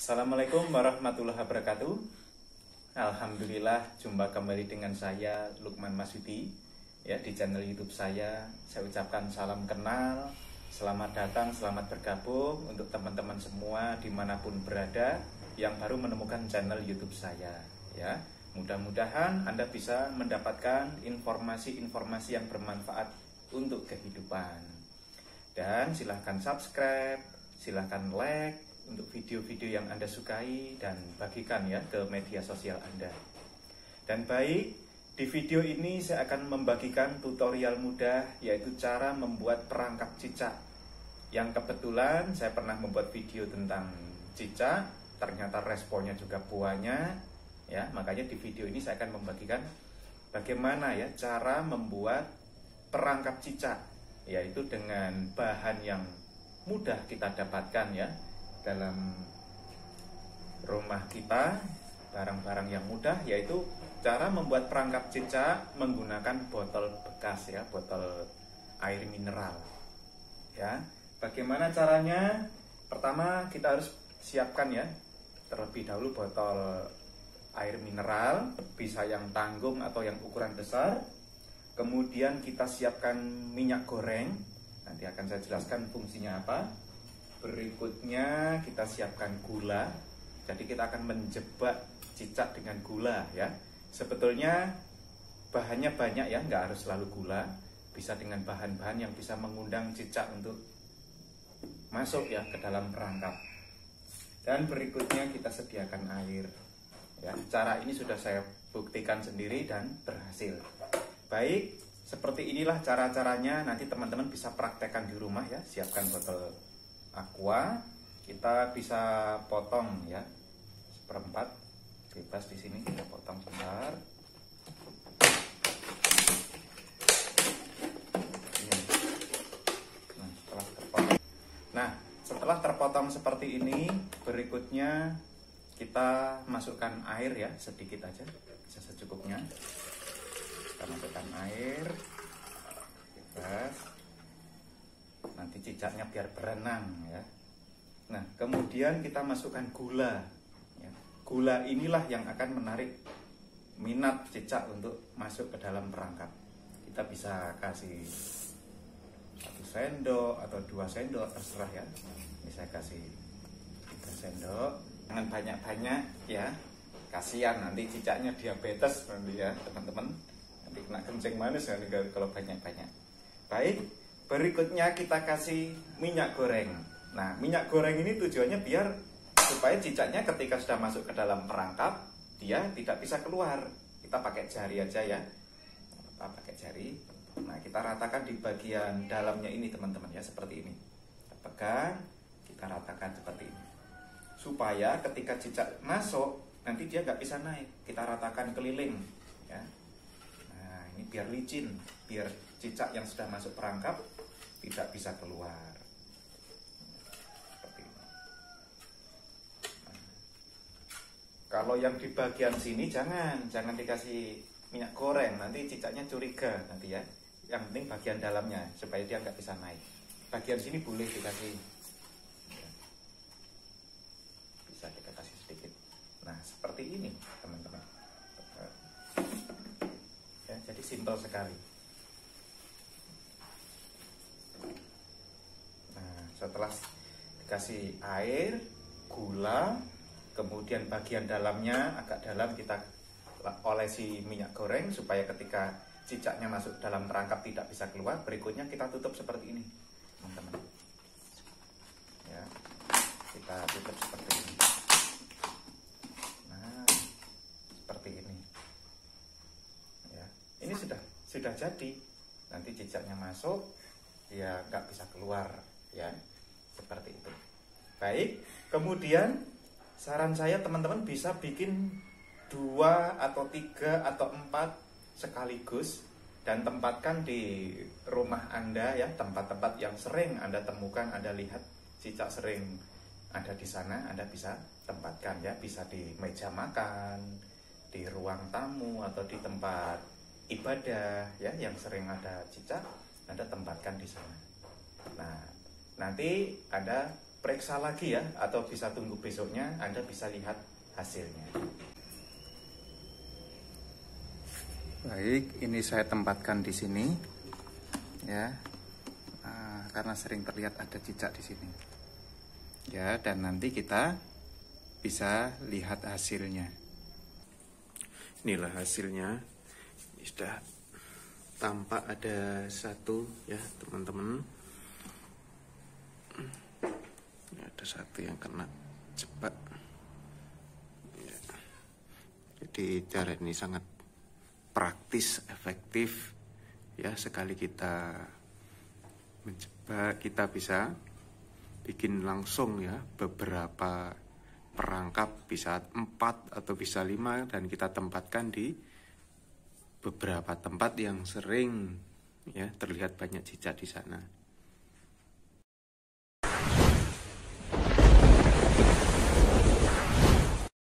Assalamualaikum warahmatullahi wabarakatuh. Alhamdulillah jumpa kembali dengan saya Lukman Masyudi ya di channel YouTube saya. Saya ucapkan salam kenal, selamat datang, selamat bergabung untuk teman-teman semua dimanapun berada yang baru menemukan channel YouTube saya ya. Mudah-mudahan Anda bisa mendapatkan informasi-informasi yang bermanfaat untuk kehidupan. Dan silahkan subscribe, silahkan like untuk video-video yang Anda sukai dan bagikan ya ke media sosial Anda. Dan baik, di video ini saya akan membagikan tutorial mudah yaitu cara membuat perangkap cicak. Yang kebetulan saya pernah membuat video tentang cicak, ternyata responnya juga banyak ya. Makanya di video ini saya akan membagikan bagaimana ya cara membuat perangkap cicak, yaitu dengan bahan yang mudah kita dapatkan ya dalam rumah kita, barang-barang yang mudah, yaitu cara membuat perangkap cicak menggunakan botol bekas ya, botol air mineral ya. Bagaimana caranya? Pertama kita harus siapkan ya terlebih dahulu botol air mineral, bisa yang tanggung atau yang ukuran besar. Kemudian kita siapkan minyak goreng, nanti akan saya jelaskan fungsinya apa. Berikutnya kita siapkan gula. Jadi kita akan menjebak cicak dengan gula ya. Sebetulnya bahannya banyak ya, nggak harus selalu gula. Bisa dengan bahan-bahan yang bisa mengundang cicak untuk masuk ya ke dalam perangkap. Dan berikutnya kita sediakan air ya. Cara ini sudah saya buktikan sendiri dan berhasil. Baik, seperti inilah cara-caranya. Nanti teman-teman bisa praktekkan di rumah ya. Siapkan botol aqua, kita bisa potong ya seperempat, bebas di sini kita potong sebentar. Setelah terpotong seperti ini, berikutnya kita masukkan air ya, sedikit aja, bisa secukupnya. Kita masukkan air, bebas. Nanti cicaknya biar berenang ya. Nah, kemudian kita masukkan gula ya. Gula inilah yang akan menarik minat cicak untuk masuk ke dalam perangkap. Kita bisa kasih 1 sendok atau 2 sendok, terserah ya. Ini saya kasih 3 sendok. Jangan banyak-banyak ya, kasihan nanti cicaknya diabetes nanti ya teman-teman. Nanti kena kencing manis nanti kalau banyak-banyak. Baik, berikutnya kita kasih minyak goreng. Nah, minyak goreng ini tujuannya biar supaya cicaknya ketika sudah masuk ke dalam perangkap, dia tidak bisa keluar. Kita pakai jari aja ya. Kita pakai jari. Nah, kita ratakan di bagian dalamnya ini teman-teman ya, seperti ini. Kita pegang, kita ratakan seperti ini. Supaya ketika cicak masuk, nanti dia nggak bisa naik. Kita ratakan keliling ya. Nah, ini biar licin, biar cicak yang sudah masuk perangkap tidak bisa keluar. Seperti ini. Nah, kalau yang di bagian sini jangan dikasih minyak goreng, nanti cicaknya curiga nanti ya. Yang penting bagian dalamnya supaya dia nggak bisa naik. Bagian sini boleh dikasih, bisa kita kasih sedikit. Nah, seperti ini teman-teman. Ya, jadi simpel sekali. Setelah dikasih air, gula, kemudian bagian dalamnya agak dalam kita olesi minyak goreng supaya ketika cicaknya masuk dalam perangkap tidak bisa keluar. Berikutnya kita tutup seperti ini, teman-teman. Ya, kita tutup seperti ini. Nah, seperti ini. Ya, ini sudah jadi. Nanti cicaknya masuk, dia nggak bisa keluar ya. Seperti itu. Baik, kemudian saran saya teman-teman bisa bikin 2 atau 3 atau 4 sekaligus dan tempatkan di rumah Anda ya, tempat-tempat yang sering Anda temukan, Anda lihat cicak sering ada di sana, Anda bisa tempatkan ya, bisa di meja makan, di ruang tamu atau di tempat ibadah ya yang sering ada cicak, Anda tempatkan di sana. Nah, nanti Anda periksa lagi ya, atau bisa tunggu besoknya Anda bisa lihat hasilnya. Baik, ini saya tempatkan di sini ya, karena sering terlihat ada cicak di sini ya, dan nanti kita bisa lihat hasilnya. Inilah hasilnya. Ini sudah tampak ada satu ya teman-teman. Ini ada satu yang kena cepat ya. Jadi cara ini sangat praktis, efektif ya. Sekali kita mencoba, kita bisa bikin langsung ya beberapa perangkap, bisa 4 atau bisa 5, dan kita tempatkan di beberapa tempat yang sering ya terlihat banyak cicak di sana.